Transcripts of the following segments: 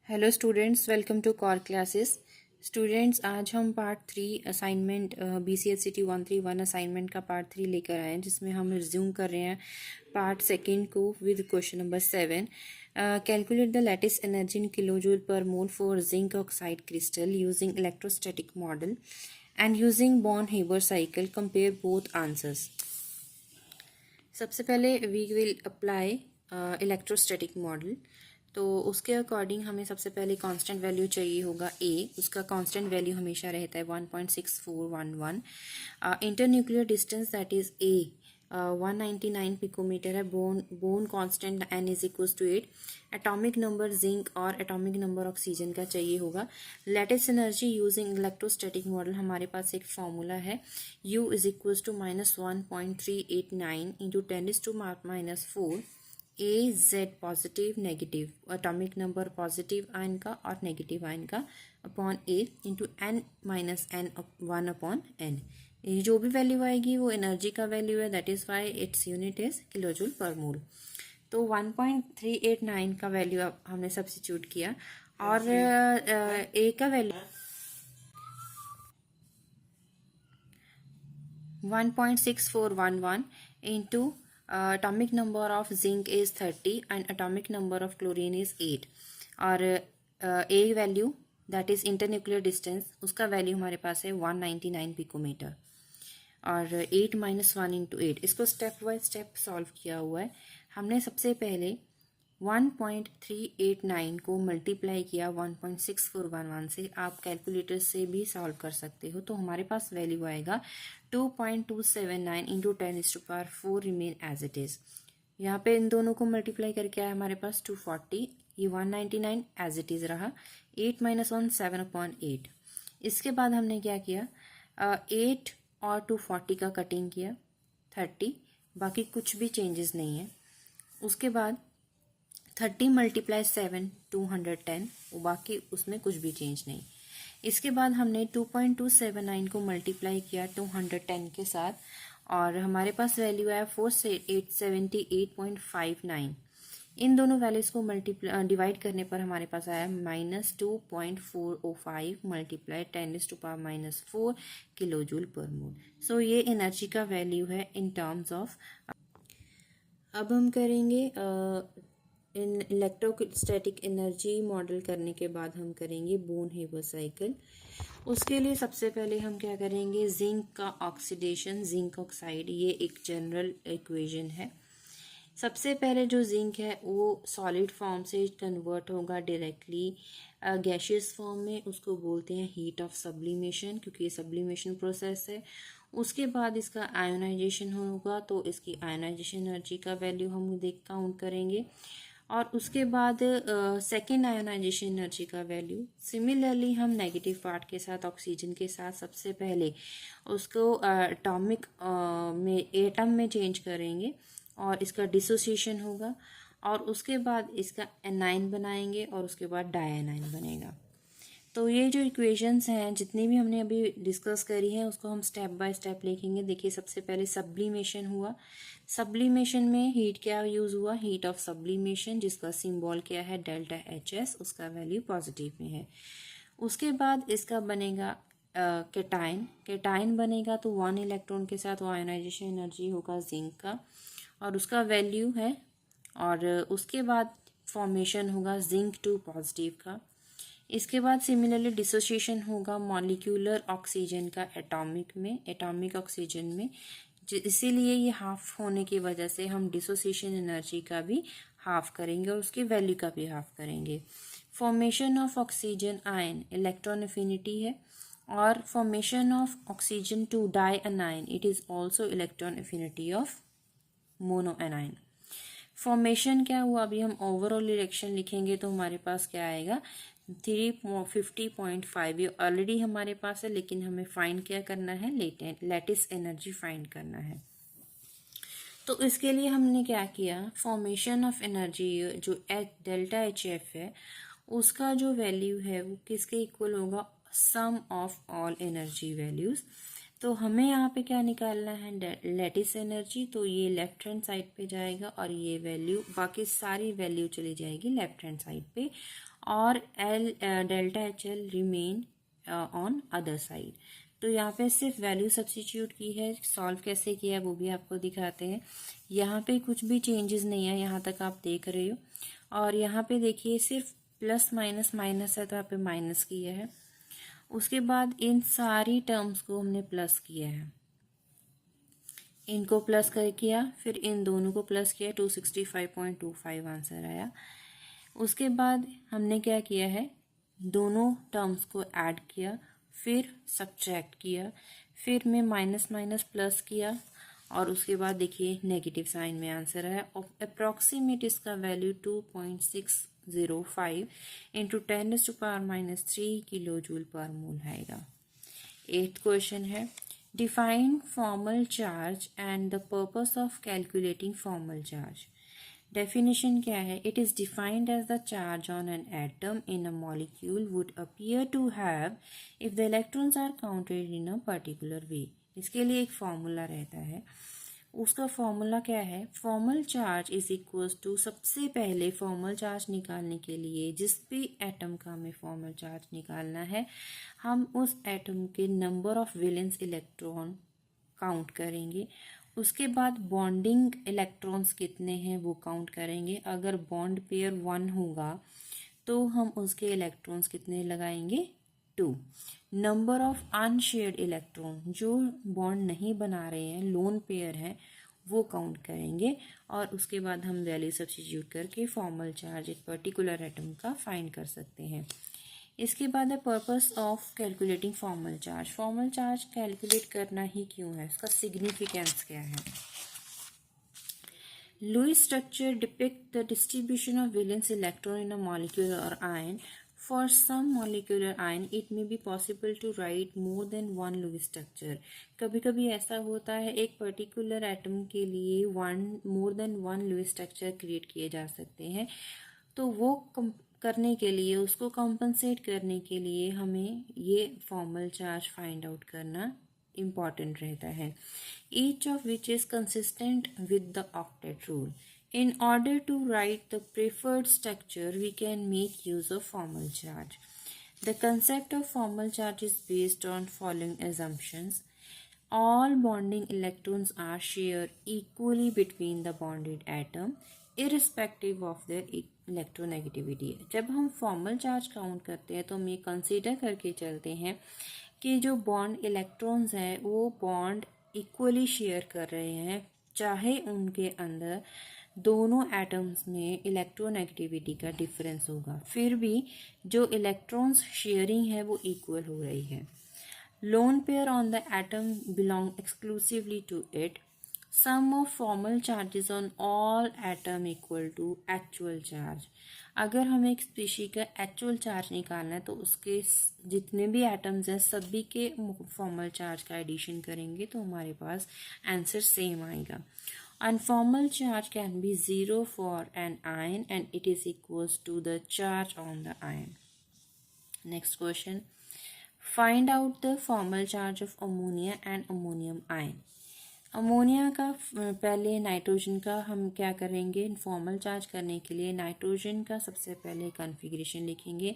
Hello students, welcome to core classes. Students, आज हम part 3 assignment BCSCT 131 assignment का part 3 लेकर आए हैं, जिसमें हम रिज्यूम कर रहे हैं पार्ट सेकंड को with question number 7। Calculate the latest energy in kilojoule per mole for zinc oxide crystal using electrostatic model and using Born Haber cycle. Compare both answers. सबसे पहले we will apply electrostatic model. तो उसके according हमें सबसे पहले constant value चाहिए होगा ए। उसका कांस्टेंट वैल्यू हमेशा रहता है 1.6411। Inter nuclear distance that is a 199 picometer है। Born constant n is equal to 8। Atomic number zinc और एटॉमिक नंबर ऑक्सीजन का चाहिए होगा। Lattice energy using electrostatic model, हमारे पास एक फॉर्मूला है U is equal to -1.389 into 10⁻⁻4। A Z positive negative, atomic number positive ion का और नेगेटिव आयन का अपॉन ए इंटू n-n(1/n). ये जो भी वैल्यू आएगी वो एनर्जी का वैल्यू है, that is why its unit is kilojoule per मोल। तो 1.389 का वैल्यू अब हमने सब्स्टिट्यूट किया और ए का value 1.6411 into atomic number of zinc is 30 and atomic number of chlorine is 8 और A value that is internuclear distance, उसका वैल्यू हमारे पास है 199 पिकोमीटर और 8 - 1 इंटू 8। इसको स्टेप बाय स्टेप सॉल्व किया हुआ है हमने। सबसे पहले 1.389 को मल्टीप्लाई किया 1.6411 से। आप कैलकुलेटर से भी सॉल्व कर सकते हो। तो हमारे पास वैल्यू आएगा 2.279 into 10⁻⁴ remain as it is. यहाँ पे इन दोनों को मल्टीप्लाई करके आया हमारे पास 240। ये 199 एज इट इज रहा। 8 - 1 7/8। इसके बाद हमने क्या किया, 8 और 240 का कटिंग किया 30, बाकी कुछ भी चेंजेस नहीं है। उसके बाद 30 × 7 210, बाकी उसमें कुछ भी चेंज नहीं। इसके बाद हमने 2.279 को मल्टीप्लाई किया 210 के साथ और हमारे पास वैल्यू आया 478.59। इन दोनों वैल्यूज को डिवाइड करने पर हमारे पास आया -2.405 × 10⁻⁴ किलोजूल पर मोल। सो ये एनर्जी का वैल्यू है इन टर्म्स ऑफ। अब हम करेंगे इन इलेक्ट्रोस्टैटिक एनर्जी मॉडल करने के बाद हम करेंगे बोर्न-हेबर साइकिल। उसके लिए सबसे पहले हम क्या करेंगे, जिंक का ऑक्सीडेशन, जिंक ऑक्साइड, ये एक जनरल इक्वेशन है। सबसे पहले जो जिंक है वो सॉलिड फॉर्म से कन्वर्ट होगा डायरेक्टली गैशियस फॉर्म में। उसको बोलते हैं हीट ऑफ सब्लिमेशन, क्योंकि ये सब्लिमेशन प्रोसेस है। उसके बाद इसका आयोनाइजेशन होगा, तो इसकी आयोनाइजेशन एनर्जी का वैल्यू हम काउंट करेंगे। और उसके बाद सेकेंड आयोनाइजेशन एनर्जी का वैल्यू। सिमिलरली हम नेगेटिव पार्ट के साथ, ऑक्सीजन के साथ, सबसे पहले उसको एटॉमिक में एटम में चेंज करेंगे और इसका डिसोसिएशन होगा और उसके बाद इसका एनाइन बनाएंगे और उसके बाद डायनाइन बनेगा। तो ये जो इक्वेशंस हैं जितनी भी हमने अभी डिस्कस करी हैं उसको हम स्टेप बाय स्टेप लिखेंगे। देखिए, सबसे पहले सब्लिमेशन हुआ। सब्लिमेशन में हीट क्या यूज़ हुआ, हीट ऑफ सब्लिमेशन, जिसका सिंबल क्या है ΔHS, उसका वैल्यू पॉजिटिव में है। उसके बाद इसका बनेगा केटाइन। केटाइन बनेगा तो 1 इलेक्ट्रॉन के साथ वो आयोनाइजेशन एनर्जी होगा जिंक का और उसका वैल्यू है। और उसके बाद फॉर्मेशन होगा जिंक 2 पॉजिटिव का। इसके बाद सिमिलरली डिसोसिएशन होगा मॉलिक्यूलर ऑक्सीजन का एटॉमिक में, एटॉमिक ऑक्सीजन में। इसीलिए ये हाफ होने की वजह से हम डिसोसिएशन एनर्जी का भी हाफ करेंगे और उसकी वैल्यू का भी हाफ करेंगे। Formation of oxygen ion electron affinity है और formation of oxygen to di anion, it is also electron affinity of mono anion. Formation क्या हुआ, अभी हम ओवरऑल रिएक्शन लिखेंगे तो हमारे पास क्या आएगा 350.5। ये ऑलरेडी हमारे पास है, लेकिन हमें फाइंड क्या करना है, लेटेस्ट एनर्जी फाइंड करना है। तो इसके लिए हमने क्या किया, फॉर्मेशन ऑफ एनर्जी जो ΔHF है उसका जो वैल्यू है वो किसके इक्वल होगा, सम ऑफ ऑल एनर्जी वैल्यूज। तो हमें यहाँ पे क्या निकालना है, लेटिस एनर्जी। तो ये लेफ्ट हैंड साइड पे जाएगा और ये वैल्यू, बाकी सारी वैल्यू चली जाएगी लेफ्ट हैंड साइड पे। और delta H L remain on other side. तो यहाँ पे सिर्फ वैल्यू सब्स्टिट्यूट की है, सॉल्व कैसे किया है वो भी आपको दिखाते हैं। यहाँ पे कुछ भी चेंजेस नहीं है, यहाँ तक आप देख रहे हो। और यहाँ पे देखिए सिर्फ प्लस माइनस माइनस है, तो यहाँ पे माइनस किया है। उसके बाद इन सारी टर्म्स को हमने प्लस किया है, इनको प्लस कर किया, फिर इन दोनों को प्लस किया, 265.25 आंसर आया। उसके बाद हमने क्या किया है, दोनों टर्म्स को ऐड किया, फिर सब्ट्रैक्ट किया, फिर में माइनस माइनस प्लस किया, और उसके बाद देखिए नेगेटिव साइन में आंसर आया। अप्रॉक्सीमेट इसका value 2.605 into 10⁻³ kilo joule per mole आएगा। 8th क्वेश्चन है, define formal charge and the purpose of calculating formal charge. Definition क्या है, it is defined as the charge on an atom in a molecule would appear to have if the electrons are counted in a particular way. इसके लिए एक formula रहता है, उसका formula क्या है, formal charge is equals to, सबसे पहले फॉर्मल चार्ज निकालने के लिए जिस भी एटम का हमें फॉर्मल चार्ज निकालना है, हम उस एटम के number of valence electron count करेंगे। उसके बाद बॉन्डिंग इलेक्ट्रॉन्स कितने हैं वो काउंट करेंगे। अगर बॉन्ड पेयर 1 होगा तो हम उसके इलेक्ट्रॉन्स कितने लगाएंगे, 2। नंबर ऑफ अनशेयर्ड इलेक्ट्रॉन, जो बॉन्ड नहीं बना रहे हैं, लोन पेयर है, वो काउंट करेंगे। और उसके बाद हम वैल्यू सब्स्टिट्यूट करके फॉर्मल चार्ज एक पर्टिकुलर एटम का फाइंड कर सकते हैं। इसके बाद है purpose of calculating formal charge. Formal charge calculate करना ही क्यों है, इसका सिग्निफिकेंस क्या है। Lewis structure depict the distribution of valence electron in a molecule और ion. For some molecular ion, it may be possible to write more than one Lewis structure. कभी कभी ऐसा होता है, एक पर्टिकुलर एटम के लिए more than one Lewis structure create किए जा सकते हैं। तो वो करने के लिए, उसको कॉम्पनसेट करने के लिए हमें ये फॉर्मल चार्ज फाइंड आउट करना इम्पॉर्टेंट रहता है। Each of which is consistent with the octet rule. In order to write the preferred structure, we can make use of formal charge. The concept of formal charge is based on following assumptions. All bonding electrons are shared equally between the bonded atom, irrespective of their electronegativity. जब हम formal charge count करते हैं तो हम ये consider करके चलते हैं कि जो bond electrons हैं वो bond equally share कर रहे हैं, चाहे उनके अंदर दोनों एटम्स में इलेक्ट्रोनेगेटिविटी का डिफरेंस होगा, फिर भी जो इलेक्ट्रॉन्स शेयरिंग है वो इक्वल हो रही है। Lone pair on the atom belong exclusively to it. Sum of formal charges on all atom equal to actual charge. अगर हमें एक स्पीशी का एक्चुअल चार्ज निकालना है तो उसके जितने भी एटम्स हैं सभी के फॉर्मल चार्ज का एडिशन करेंगे तो हमारे पास आंसर सेम आएगा। And formal charge can be 0 for an ion and it is equals to the charge on the ion. Next question. Find out the formal charge of ammonia and ammonium ion. Ammonia का पहले nitrogen का हम क्या करेंगे, formal charge करने के लिए nitrogen का सबसे पहले कॉन्फ़िगरेशन लिखेंगे।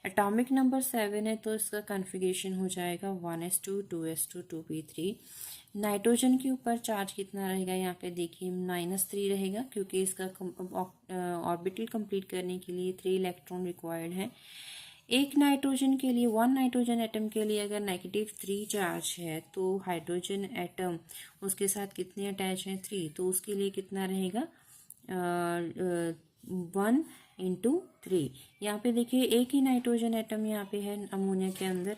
एटॉमिक नंबर 7 है तो इसका कॉन्फ़िगरेशन हो जाएगा 1s2 2s2 2p3। नाइट्रोजन के ऊपर चार्ज कितना रहेगा, यहाँ पे देखिए -3 रहेगा, क्योंकि इसका ऑर्बिटल कंप्लीट करने के लिए 3 इलेक्ट्रॉन रिक्वायर्ड है। एक नाइट्रोजन के लिए, 1 नाइट्रोजन एटम के लिए अगर -3 चार्ज है तो हाइड्रोजन एटम उसके साथ कितने अटैच हैं, 3, तो उसके लिए कितना रहेगा 1 × 3। यहाँ पे देखिए एक ही नाइट्रोजन एटम यहाँ पे है अमोनिया के अंदर,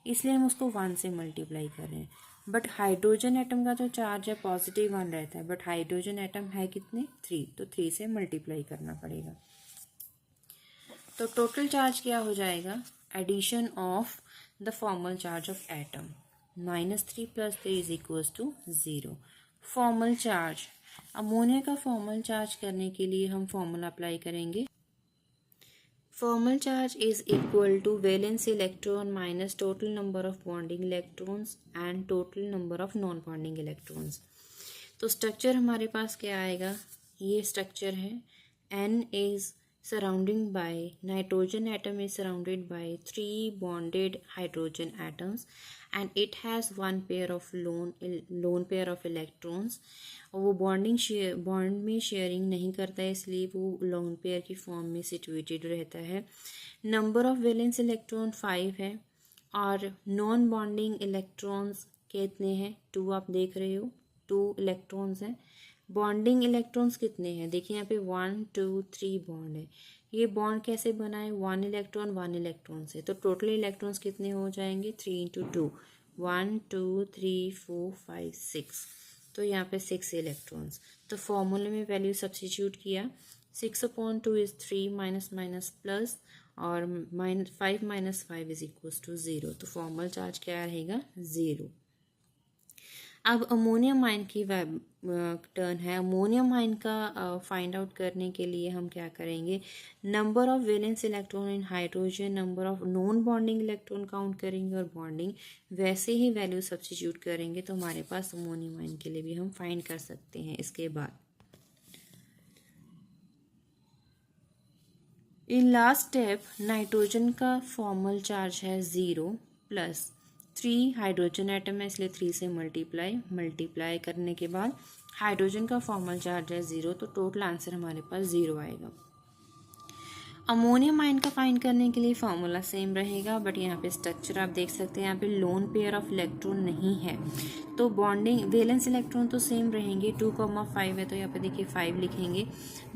इसलिए हम उसको 1 से मल्टीप्लाई कर रहे हैं। बट हाइड्रोजन एटम का जो चार्ज है +1 रहता है, बट हाइड्रोजन एटम है कितने, 3, तो 3 से मल्टीप्लाई करना पड़ेगा। तो टोटल चार्ज क्या हो जाएगा, addition of the formal charge of atom, -3 + 3 = 0। Formal charge, ammonia का फॉर्मल चार्ज करने के लिए हम फॉर्मूला अप्लाई करेंगे। Formal charge is equal to valence electron minus total number of bonding electrons and total number of non bonding electrons. तो structure हमारे पास क्या आएगा, ये स्ट्रक्चर है, N is surrounding by nitrogen atom is surrounded by 3 bonded hydrogen atoms and it has one pair of lone pair of electrons. और वो bond में शेयरिंग नहीं करता है इसलिए वो लोन पेयर की फॉर्म में सिचुएटेड रहता है. नंबर ऑफ वैलेंस इलेक्ट्रॉन 5 है और नॉन बॉन्डिंग इलेक्ट्रॉन्स कितने हैं? 2 आप देख रहे हो, 2 इलेक्ट्रॉन्स हैं. बॉन्डिंग इलेक्ट्रॉन्स कितने हैं? देखिए यहाँ पे 1 2 3 बॉन्ड है. ये बॉन्ड कैसे बना है? 1 इलेक्ट्रॉन से. तो टोटल इलेक्ट्रॉन्स कितने हो जाएंगे? 3 इंटू 2 1 2 3 4 5 6. तो यहाँ पे 6 इलेक्ट्रॉन्स. तो फॉर्मूले में वैल्यू सब्स्टिट्यूट किया. 6/2 इज 3 माइनस माइनस प्लस और -5 माइनस 5 इज इक्वल्स टू 0. तो फॉर्मल चार्ज क्या रहेगा? 0. अब अमोनियम आयन की टर्न है. अमोनियम आयन का फाइंड आउट करने के लिए हम क्या करेंगे? Number of valence electron in hydrogen, number of non bonding electron count करेंगे और बॉन्डिंग वैसे ही वैल्यू सब्स्टिट्यूट करेंगे तो हमारे पास अमोनियम आयन के लिए भी हम फाइंड कर सकते हैं. इसके बाद इन लास्ट स्टेप नाइट्रोजन का फॉर्मल चार्ज है 0 प्लस 3 हाइड्रोजन एटम है इसलिए 3 से मल्टीप्लाई करने के बाद हाइड्रोजन का फॉर्मल चार्ज है 0. तो टोटल आंसर हमारे पास 0 आएगा. अमोनियम आयन का फाइंड करने के लिए फॉर्मूला सेम रहेगा बट यहाँ पे स्ट्रक्चर आप देख सकते हैं. यहाँ पे लोन पेयर ऑफ इलेक्ट्रॉन नहीं है तो बॉन्डिंग वैलेंस इलेक्ट्रॉन तो सेम रहेंगे. 2,5 है तो यहाँ पे देखिए 5 लिखेंगे.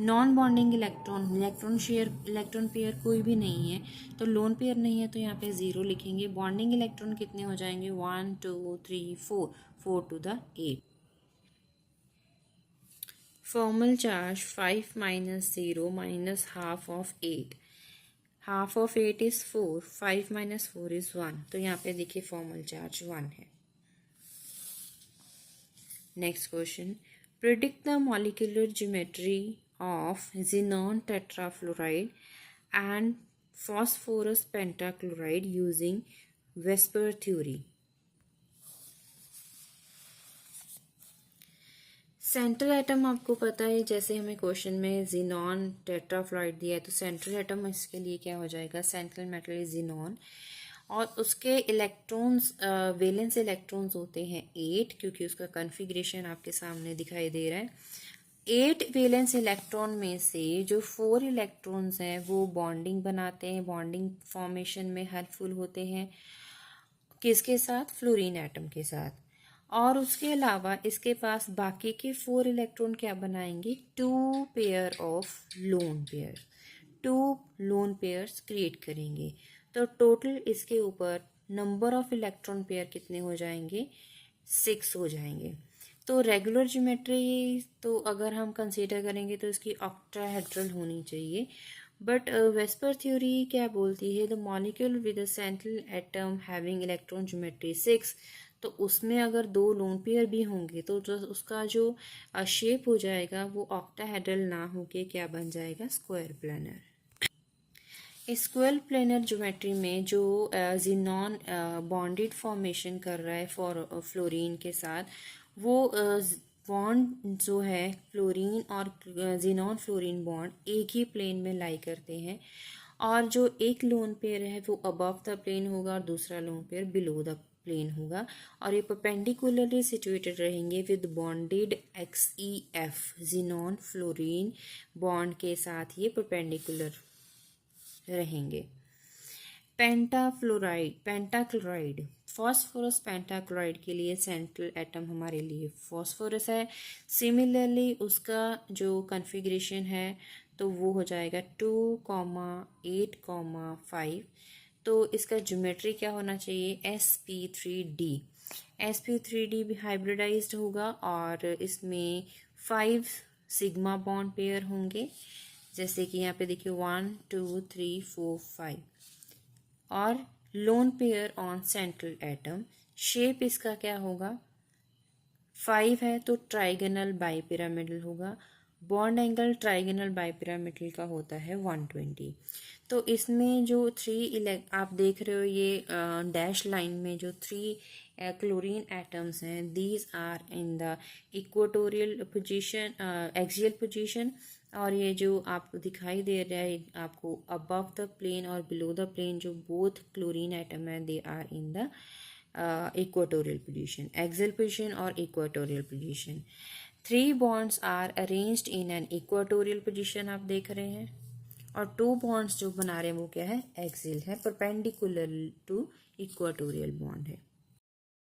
नॉन बॉन्डिंग इलेक्ट्रॉन पेयर कोई भी नहीं है तो लोन पेयर नहीं है तो यहाँ पे 0 लिखेंगे. बॉन्डिंग इलेक्ट्रॉन कितने हो जाएंगे? 1 2 3 4 to the 8. Formal charge 5 minus 0 minus half of 8. Half of 8 is 4. 5 minus 4 is 1. तो यहाँ पे देखिए फॉर्मल चार्ज 1 है. Next question. Predict the molecular geometry of xenon tetrafluoride and phosphorus pentachloride using Vesper theory. Central atom आपको पता है जैसे हमें क्वेश्चन में xenon टेट्राफ्लोराइड दिया है तो सेंट्रल एटम इसके लिए क्या हो जाएगा? सेंट्रल मेटल इज xenon और उसके इलेक्ट्रॉन्स वैलेंस इलेक्ट्रॉन्स होते हैं 8 क्योंकि उसका कॉन्फ़िगरेशन आपके सामने दिखाई दे रहा है. 8 वैलेंस इलेक्ट्रॉन में से जो 4 इलेक्ट्रॉन्स हैं वो बॉन्डिंग बनाते हैं, बॉन्डिंग फॉर्मेशन में हेल्पफुल होते हैं. किसके साथ? फ्लोरीन एटम के साथ. और उसके अलावा इसके पास बाकी के 4 इलेक्ट्रॉन क्या बनाएंगे? 2 pair of lone pair, 2 lone pairs create करेंगे. तो टोटल इसके ऊपर नंबर ऑफ इलेक्ट्रॉन पेयर कितने हो जाएंगे? 6 हो जाएंगे. तो रेगुलर ज्योमेट्री तो अगर हम कंसीडर करेंगे तो इसकी ऑक्टाहेड्रल होनी चाहिए. बट वेस्पर थ्योरी क्या बोलती है? The molecule with a central atom having electron geometry 6. तो उसमें अगर 2 लोन पेयर भी होंगे तो जो उसका जो शेप हो जाएगा वो ऑक्टाहेड्रल ना होके क्या बन जाएगा? Square planar. Square planar geometry में जो xenon बॉन्डेड फॉर्मेशन कर रहा है फ्लोरीन के साथ वो बॉन्ड जो है फ्लोरीन और xenon फ्लोरीन बॉन्ड एक ही प्लेन में लाई करते हैं और जो एक लोन पेयर है वो अबव द प्लेन होगा और दूसरा lone pair below the plane होगा और ये परपेंडिकुलरली सिचुएटेड रहेंगे with bonded XeF xenon fluorine bond के साथ ये परपेंडिकुलर रहेंगे. पेंटाक्लोराइड फॉस्फोरस पेंटाक्लोराइड के लिए सेंट्रल एटम हमारे लिए फॉस्फोरस है. सिमिलरली उसका जो कॉन्फ़िगरेशन है तो वो हो जाएगा 2,8,5. तो इसका ज्योमेट्री क्या होना चाहिए? sp3d. sp3d भी हाइब्रिडाइज्ड होगा और इसमें 5 सिग्मा बॉन्ड पेयर होंगे जैसे कि यहाँ पे देखिए 1 2 3 4 5 और loan pair on central atom. Shape इसका क्या होगा? 5 है तो ट्राइगोनल बाइपिरामिडल होगा. बॉन्ड एंगल ट्राइगोनल बाइपिरामिडल का होता है 120. तो इसमें जो 3 आप देख रहे हो ये डैश लाइन में जो 3 क्लोरीन एटम्स हैं these are in the equatorial position axial position और ये जो आपको दिखाई दे रहा है आपको अबव द प्लेन और बिलो द प्लेन जो बोथ क्लोरीन एटम है they are in the equatorial position, axial position और equatorial position. 3 bonds are arranged in an equatorial position आप देख रहे हैं, और 2 बॉन्ड्स जो बना रहे हैं वो क्या है, एक्सियल है, परपेंडिकुलर टू इक्वाटोरियल बॉन्ड है।